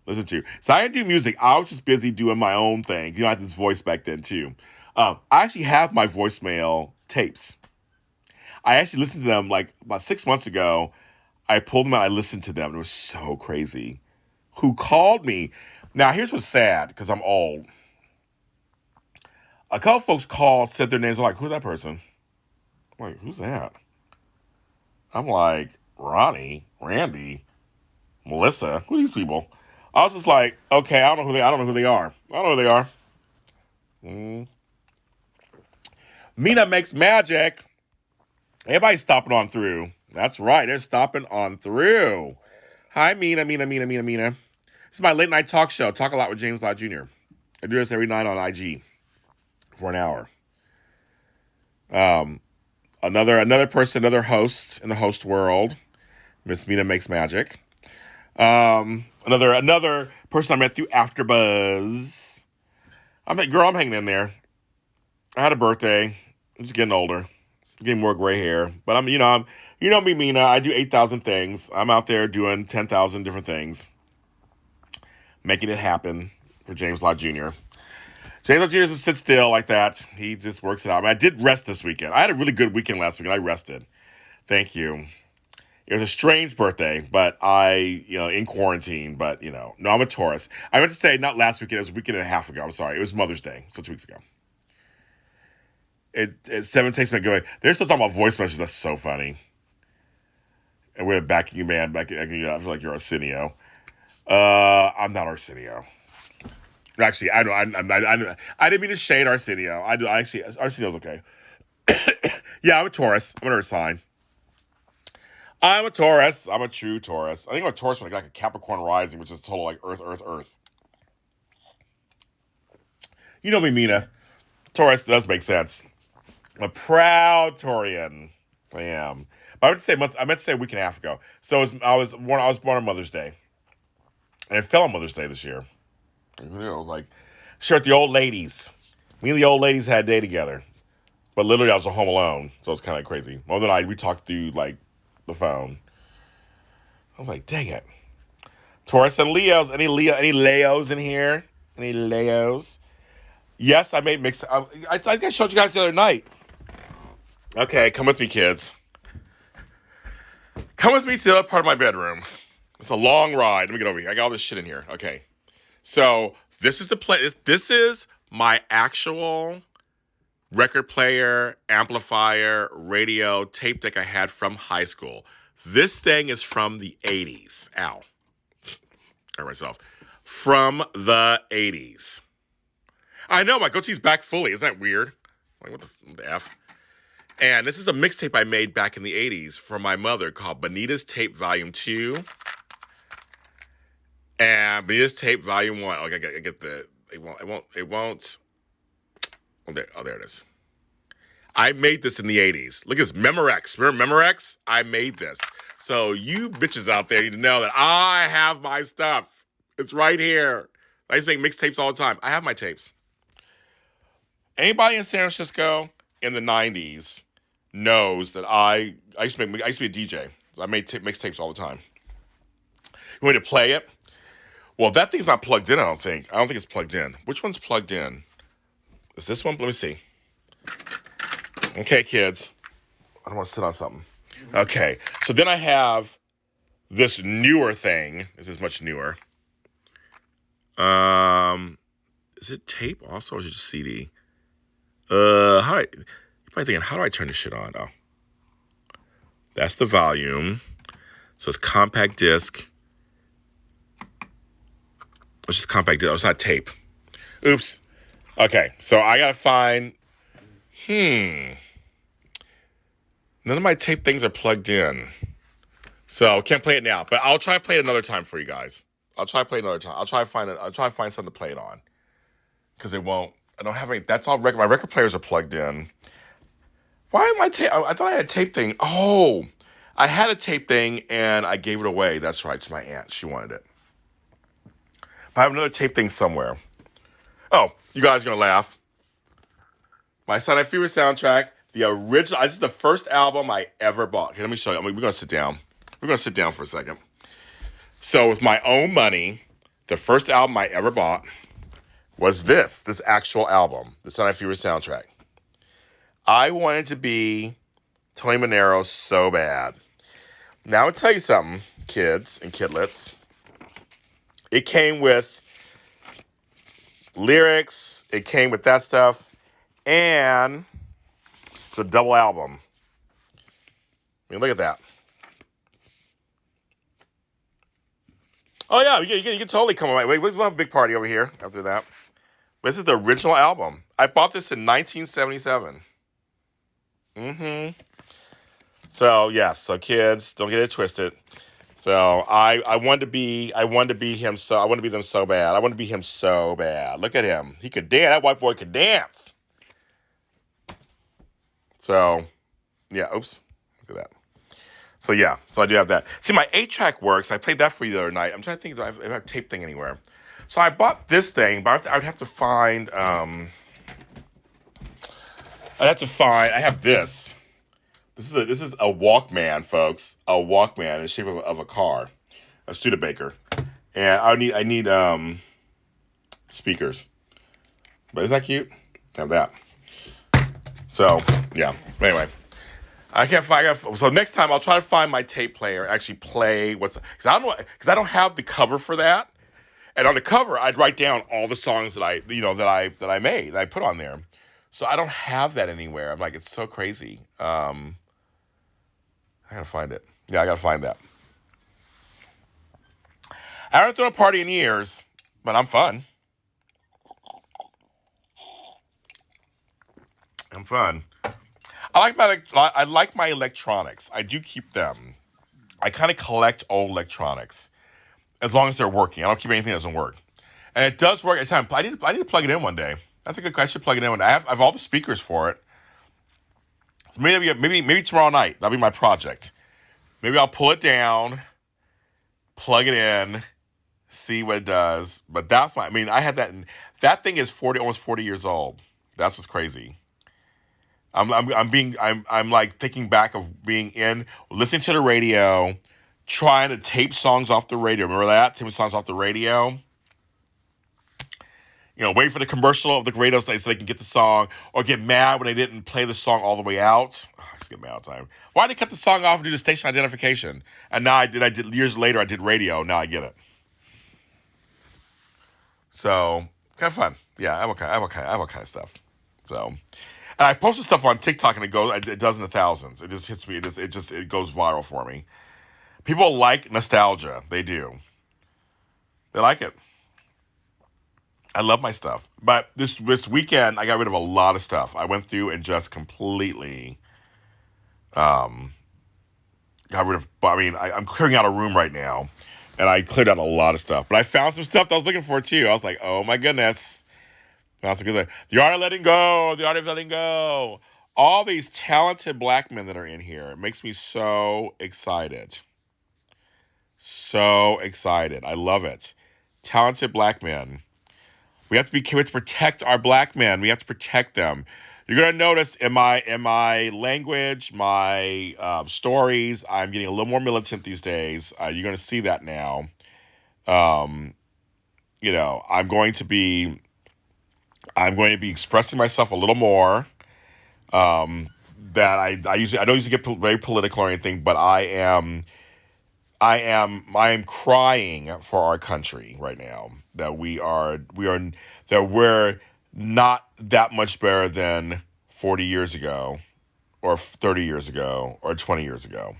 listen to. So I didn't do music. I was just busy doing my own thing. I had this voice back then too. I actually have my voicemail tapes. I actually listened to them like about 6 months ago. I pulled them out. I listened to them. It was so crazy. Who called me? Now, here's what's sad because I'm old. A couple folks called, said their names. I'm like, who's that person? I'm like, who's that? I'm like, Ronnie, Randy, Melissa. Who are these people? I was just like, okay, I don't know who they are. I don't know who they are. Mina makes magic. Everybody's stopping on through. That's right. They're stopping on through. Hi, Mina. This is my late night talk show. Talk a lot with James Lott Jr. I do this every night on IG for an hour. Another person, another host in the host world. Miss Mina makes magic. Another person I met through AfterBuzz. I'm hanging in there. I had a birthday. I'm just getting older. I'm getting more gray hair. But I'm me, Mina. I do 8,000 things. I'm out there doing 10,000 different things. Making it happen for James Lott Jr. James Lott Jr. doesn't sit still like that. He just works it out. I did rest this weekend. I had a really good weekend last weekend. I rested. Thank you. It was a strange birthday, but in quarantine, but, no, I'm a Taurus. I meant to say not last weekend, it was a weekend and a half ago. I'm sorry. It was Mother's Day, so 2 weeks ago. It's 7 takes me going. They're still talking about voice messages. That's so funny. And we're backing you, man. I feel like you're Arsenio. I'm not Arsenio. Actually, I didn't mean to shade Arsenio. Arsenio's okay. Yeah, I'm a Taurus. I'm an Earth sign. I'm a Taurus. I'm a true Taurus. I think I'm a Taurus when I got like a Capricorn rising, which is total like Earth. You know me, Mina. Taurus does make sense. I'm a proud Taurian. I am. But I meant to say a week and a half ago. So I was born on Mother's Day. And it fell on Mother's Day this year. Sure, at the old ladies. Me and the old ladies had a day together. But literally I was home alone. So it's kind of crazy. Mother and I, we talked through like the phone. I was like, dang it. Taurus and Leos. Any Leos in here? Any Leos? Yes, I made mixed. I think I showed you guys the other night. Okay, come with me, kids. Come with me to the other part of my bedroom. It's a long ride. Let me get over here. I got all this shit in here. Okay. So this is the play. This is my actual record player, amplifier, radio, tape deck I had from high school. This thing is from the 80s. Ow. Hurt myself. From the 80s. I know, my goatee's back fully. Isn't that weird? Like, what the F? And this is a mixtape I made back in the 80s for my mother called Bonita's Tape Volume 2. And Bonita's Tape Volume 1. Oh, I get the... It won't... Oh, there it is. I made this in the 80s. Look at this, Memorex. Remember Memorex? I made this. So you bitches out there need to know that I have my stuff. It's right here. I used to make mixtapes all the time. I have my tapes. Anybody in San Francisco in the 90s knows that I used to be a DJ. So I made mixtapes all the time. You want me to play it? Well, that thing's not plugged in, I don't think. I don't think it's plugged in. Which one's plugged in? Is this one? Let me see. Okay, kids. I don't want to sit on something. Okay. So then I have this newer thing. This is much newer. Is it tape also, or is it just CD? You're probably thinking, how do I turn this shit on? Oh. That's the volume. So it's compact disc. It's just compact disc. Oh, it's not tape. Oops. Okay, so I gotta find... None of my tape things are plugged in. So can't play it now, but I'll try to play it another time for you guys. I'll try to play it another time. I'll try to find something to play it on. Because it won't... I don't have any... That's all record... My record players are plugged in. Why am I tape... I thought I had a tape thing. Oh! I had a tape thing, and I gave it away. That's right, to my aunt. She wanted it. But I have another tape thing somewhere. Oh, you guys are going to laugh. My Sunday Fever soundtrack, the original... This is the first album I ever bought. Okay, let me show you. We're going to sit down. We're going to sit down for a second. So with my own money, the first album I ever bought was this actual album, the Sunday Fever soundtrack. I wanted to be Tony Manero so bad. Now, I'll tell you something, kids and kidlets. It came with lyrics. It came with that stuff. And it's a double album. I mean, look at that. Oh, yeah, you can totally come away. Wait, we'll have a big party over here after that. This is the original album. I bought this in 1977. So, yes. So, kids, don't get it twisted. So, I wanted to be him so... I wanted to be them so bad. I wanted to be him so bad. Look at him. He could dance. That white boy could dance. So, yeah. Oops. Look at that. So, yeah. So, I do have that. See, my 8-track works. I played that for you the other night. I'm trying to think if I have a tape thing anywhere. So, I bought this thing, but I would have to find... I have this. This is a Walkman, folks. A Walkman in the shape of a car. A Studebaker. And I need speakers. But isn't that cute? I have that. So, yeah. Anyway. So next time I'll try to find my tape player and actually play because I don't have the cover for that. And on the cover I'd write down all the songs that I made, that I put on there. So I don't have that anywhere. I'm like, it's so crazy. I gotta find it. Yeah, I gotta find that. I haven't thrown a party in years, but I'm fun. I'm fun. I like my electronics. I do keep them. I kind of collect old electronics as long as they're working. I don't keep anything that doesn't work. And it does work. I need to plug it in one day. I should plug it in one day. I have all the speakers for it. Maybe tomorrow night. That'll be my project. Maybe I'll pull it down, plug it in, see what it does. But I had that. That thing is almost 40 years old. That's what's crazy. I'm like thinking back of being listening to the radio, trying to tape songs off the radio. Remember that? Taping songs off the radio? Wait for the commercial of the radio so they can get the song, or get mad when they didn't play the song all the way out. I just get mad all the time. Why did they cut the song off and do the station identification? And now I did years later, I did radio. Now I get it. So, kind of fun. Yeah, I have all kind of stuff. So, and I posted stuff on TikTok and it does in the thousands. It just hits me. It goes viral for me. People like nostalgia. They do. They like it. I love my stuff. But this weekend, I got rid of a lot of stuff. I went through and just completely got rid of, I'm clearing out a room right now. And I cleared out a lot of stuff. But I found some stuff that I was looking for, too. I was like, oh, my goodness. That's a good thing. The art of letting go. The art of letting go. All these talented black men that are in here. It makes me so excited. So excited. I love it. Talented black men. We have to be careful to protect our black men. We have to protect them. You're going to notice in my language, my stories, I'm getting a little more militant these days. You're going to see that now. I'm going to be expressing myself a little more. That I don't usually get very political or anything, but I am crying for our country right now. That we're not that much better than 40 years ago, or 30 years ago, or 20 years ago.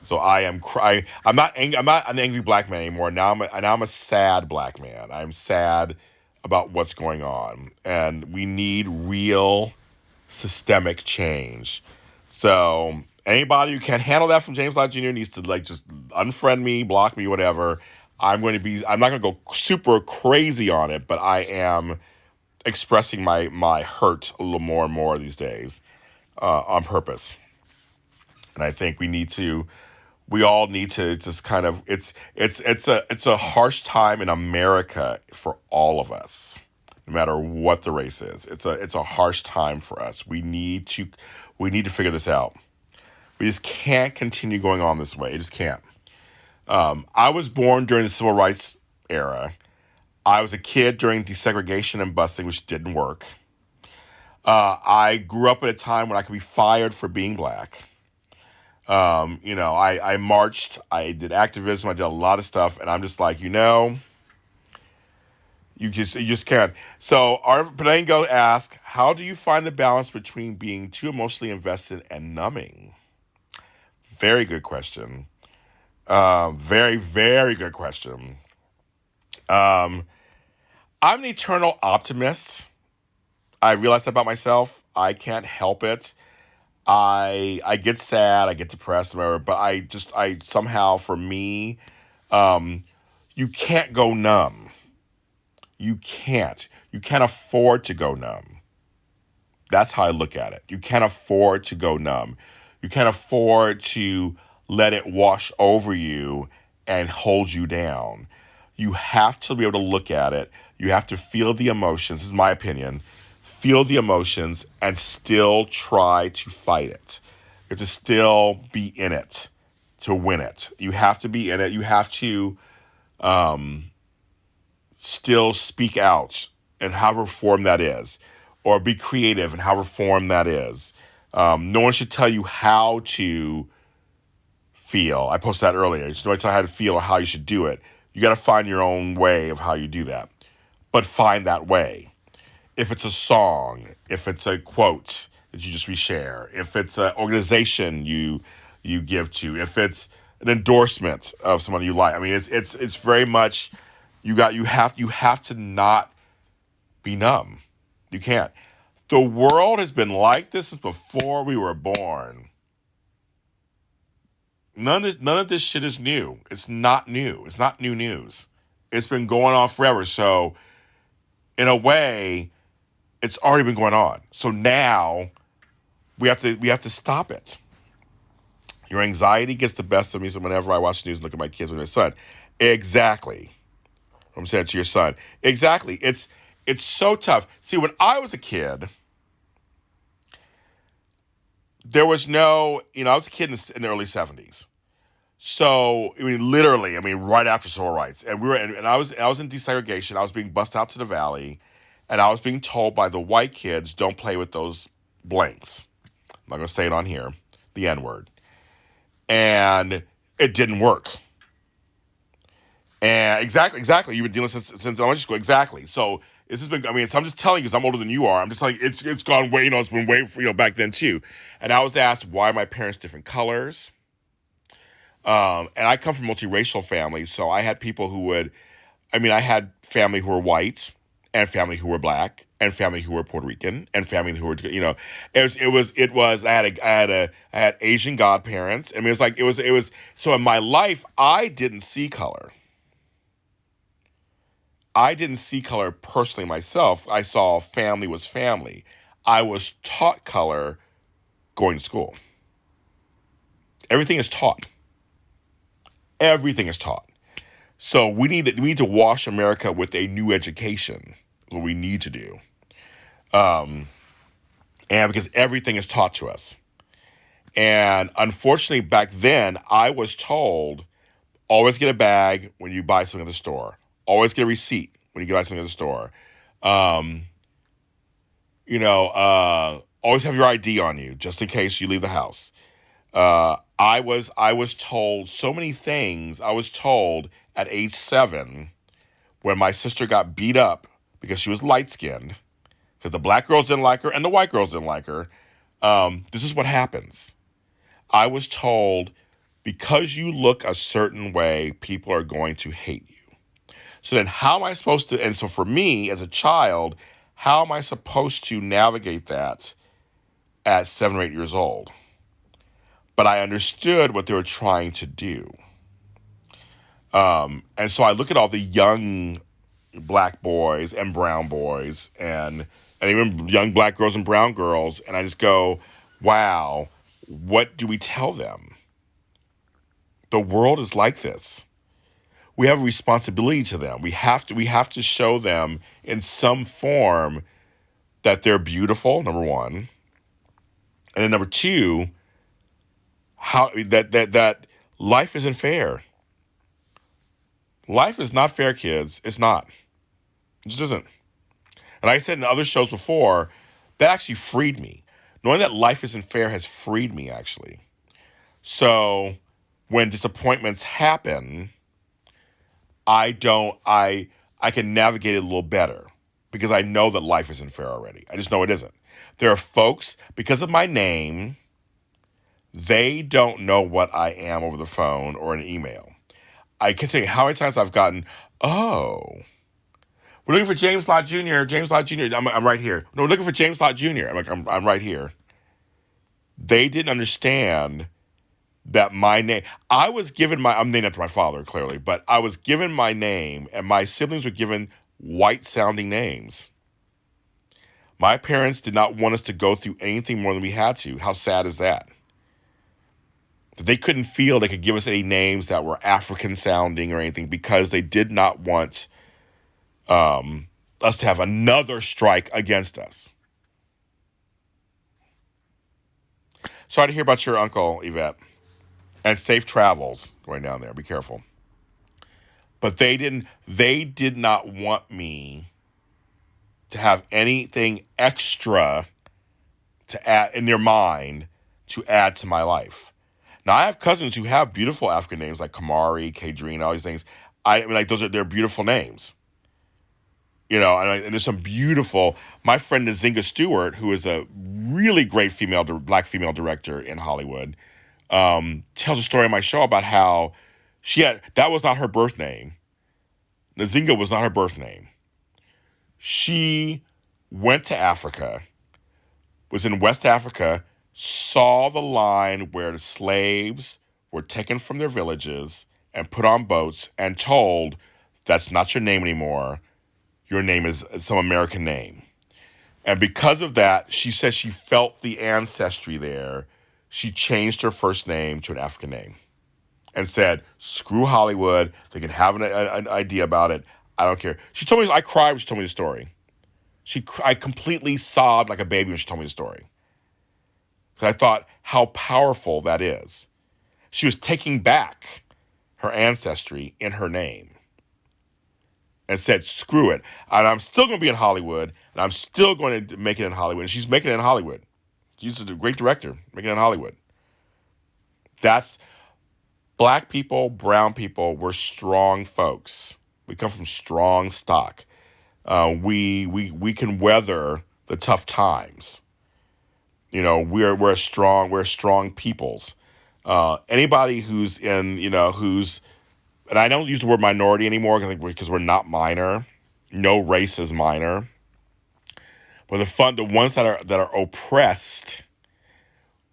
So I am crying. I'm not an angry black man anymore. Now I'm a sad black man. I'm sad about what's going on, and we need real systemic change. So anybody who can't handle that from James Lott Jr. needs to just unfriend me, block me, whatever. I'm not going to go super crazy on it, but I am expressing my hurt a little more and more these days on purpose. And I think we all need to just kind of, it's a harsh time in America for all of us, no matter what the race is. It's a harsh time for us. We need to figure this out. We just can't continue going on this way. It just can't. I was born during the civil rights era. I was a kid during desegregation and busing, which didn't work. I grew up at a time when I could be fired for being black. I marched, I did activism, I did a lot of stuff, and I'm just like, you just can't. So our Panengo asks, how do you find the balance between being too emotionally invested and numbing? Very good question. Very, very good question. I'm an eternal optimist. I realize that about myself. I can't help it. I get sad, I get depressed, whatever, but I somehow, for me, you can't go numb. You can't afford to go numb. That's how I look at it. You can't afford to go numb. You can't afford to let it wash over you and hold you down. You have to be able to look at it. You have to feel the emotions, this is my opinion. Feel the emotions and still try to fight it. You have to still be in it to win it. You have to be in it. You have to still speak out in however form that is, or be creative in however form that is. No one should tell you how to feel. I posted that earlier. Nobody tell you how to feel or how you should do it. You got to find your own way of how you do that. But find that way. If it's a song, if it's a quote that you just reshare, if it's an organization you give to, if it's an endorsement of someone you like. I mean, it's very much you have to not be numb. You can't. The world has been like this since before we were born. None of this shit is new. It's not new. It's not new news. It's been going on forever. So, in a way, it's already been going on. So now we have to stop it. Your anxiety gets the best of me. So whenever I watch the news and look at my kids with my son, exactly. I'm saying to your son, exactly. It's so tough. See, when I was a kid, there was no, I was a kid in the early 70s. So, I mean, literally, I mean, right after civil rights. And I was in desegregation. I was being bussed out to the valley, and I was being told by the white kids, don't play with those blanks. I'm not going to say it on here, the N-word. And it didn't work. And exactly. You've been dealing since elementary school. Exactly. So this has been, I mean, so I'm just telling you, because I'm older than you are. I'm just like, it's gone way, it's been way, back then too. And I was asked, why are my parents different colors? And I come from a multiracial family, so I had people who would, I had family who were white, and family who were black, and family who were Puerto Rican, and family who were, I had Asian godparents. I mean, it was. So in my life, I didn't see color. I didn't see color personally myself. I saw family was family. I was taught color going to school. Everything is taught. Everything is taught. So we need to wash America with a new education. What we need to do, and because everything is taught to us. And unfortunately, back then, I was told, always get a bag when you buy something at the store. Always get a receipt when you buy something at the store. Always have your ID on you, just in case you leave the house. I was told so many things. I was told at age 7, when my sister got beat up because she was light-skinned, because the black girls didn't like her and the white girls didn't like her. This is what happens. I was told, because you look a certain way, people are going to hate you. So then how am I supposed to, and so for me as a child, how am I supposed to navigate that at 7 or 8 years old? But I understood what they were trying to do. And so I look at all the young black boys and brown boys and even young black girls and brown girls, and I just go, wow, what do we tell them? The world is like this. We have a responsibility to them. We have to show them in some form that they're beautiful, number one. And then number two, how that life isn't fair. Life is not fair, kids. It's not. It just isn't. And like I said in other shows before, that actually freed me. Knowing that life isn't fair has freed me, actually. So when disappointments happen, I can navigate it a little better because I know that life isn't fair already. I just know it isn't. There are folks, because of my name, they don't know what I am over the phone or an email. I can tell you how many times I've gotten, oh, we're looking for James Lott Jr. James Lott Jr. I'm right here. No, we're looking for James Lott Jr. I'm like, I'm right here. They didn't understand that my name, I'm named after my father, clearly, but I was given my name, and my siblings were given white-sounding names. My parents did not want us to go through anything more than we had to. How sad is that? That they couldn't feel they could give us any names that were African-sounding or anything because they did not want us to have another strike against us. Sorry to hear about your uncle, Yvette. And safe travels going down there. Be careful. But they did not want me to have anything extra to add in their mind to add to my life. Now, I have cousins who have beautiful African names like Kamari, Kadrina, all these things. They're beautiful names. And there's some beautiful, my friend Nzinga Stewart, who is a really great black female director in Hollywood, tells a story on my show about how that was not her birth name. Nzinga was not her birth name. She went to Africa, was in West Africa, saw the line where the slaves were taken from their villages and put on boats and told, that's not your name anymore. Your name is some American name. And because of that, she says she felt the ancestry there. She changed her first name to an African name and said, screw Hollywood. They can have an idea about it. I don't care. She told me, I cried when she told me the story. I completely sobbed like a baby when she told me the story. Because I thought how powerful that is. She was taking back her ancestry in her name and said, screw it. And I'm still going to be in Hollywood, and I'm still going to make it in Hollywood. And she's making it in Hollywood. She's a great director, making it in Hollywood. That's black people, brown people, we're strong folks. We come from strong stock. We can weather the tough times. You know, we're strong peoples. Anybody who's who's, and I don't use the word minority anymore because we're not minor. No race is minor. But the ones that are oppressed,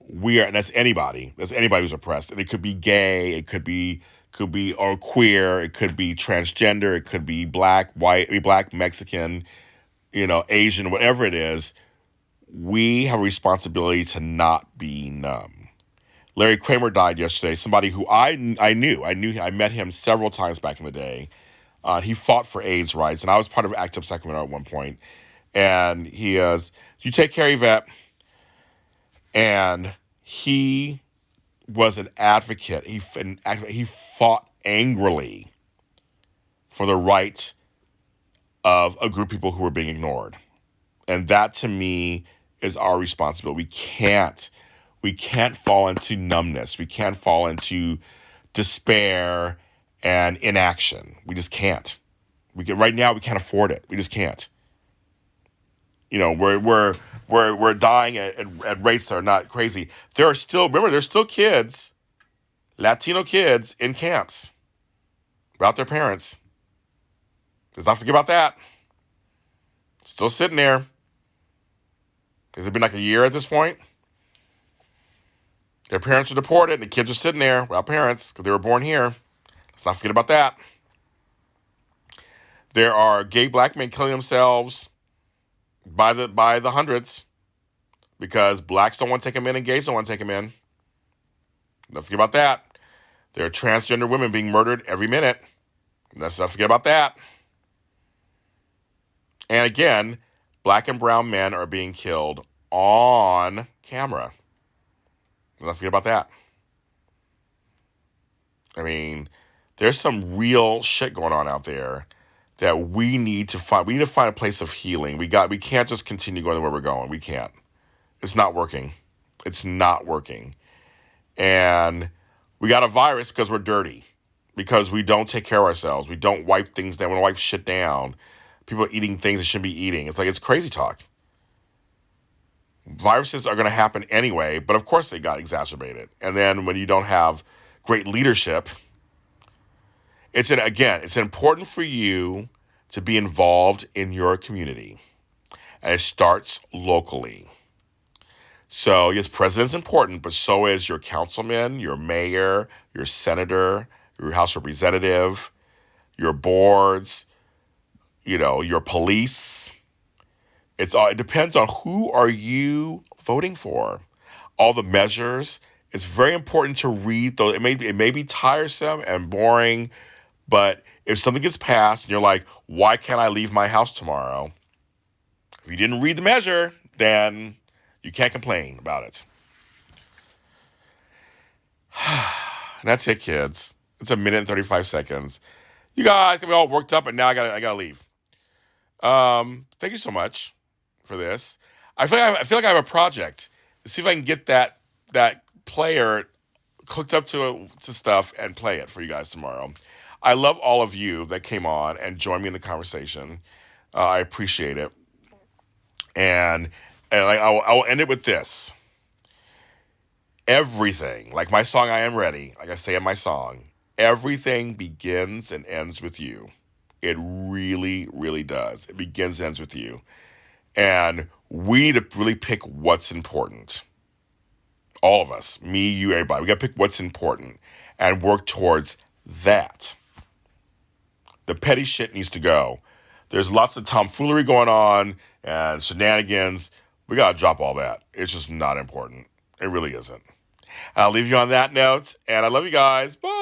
and that's anybody. That's anybody who's oppressed. And it could be gay, it could be or queer, it could be transgender, it could be black, white, black, Mexican, Asian, whatever it is. We have a responsibility to not be numb. Larry Kramer died yesterday, somebody who I knew. I met him several times back in the day. He fought for AIDS rights, and I was part of ACT UP Sacramento at one point. And he is, you take care, Yvette. And he was an advocate. He fought angrily for the right of a group of people who were being ignored. And that, to me, is our responsibility. We can't fall into numbness. We can't fall into despair and inaction. We just can't. Right now, we can't afford it. We just can't. We're dying at rates that are not crazy. There's still kids, Latino kids in camps without their parents. Let's not forget about that. Still sitting there. Has it been like a year at this point? Their parents are deported, and the kids are sitting there without parents because they were born here. Let's not forget about that. There are gay black men killing themselves by the hundreds because blacks don't want to take them in and gays don't want to take them in. Don't forget about that. There are transgender women being murdered every minute. Let's not forget about that. And again, black and brown men are being killed on camera. Let's not forget about that. I mean, there's some real shit going on out there that we need to find. We need to find a place of healing. We can't just continue going where we're going. We can't. It's not working. It's not working. And we got a virus because we're dirty. Because we don't take care of ourselves. We don't wipe things down. We don't wipe shit down. People are eating things they shouldn't be eating. It's crazy talk. Viruses are going to happen anyway, but of course they got exacerbated. And then when you don't have great leadership, it's important for you to be involved in your community. And it starts locally. So, yes, president's important, but so is your councilman, your mayor, your senator, your House representative, your boards, your police. It depends on who are you voting for. All the measures. It's very important to read those. It may be tiresome and boring, but if something gets passed and you're like, why can't I leave my house tomorrow? If you didn't read the measure, then you can't complain about it. And that's it, kids. It's 1 minute and 35 seconds. You guys can be all worked up, and now I gotta leave. Thank you so much for this. I feel like I have a project. Let's see if I can get that player hooked up to stuff and play it for you guys tomorrow. I love all of you that came on and joined me in the conversation. I appreciate it. And I will end it with this. Everything, like my song, I Am Ready, like I say in my song, everything begins and ends with you. It really, really does. It begins and ends with you. And we need to really pick what's important. All of us, me, you, everybody. We got to pick what's important and work towards that. The petty shit needs to go. There's lots of tomfoolery going on and shenanigans. We got to drop all that. It's just not important. It really isn't. And I'll leave you on that note. And I love you guys. Bye.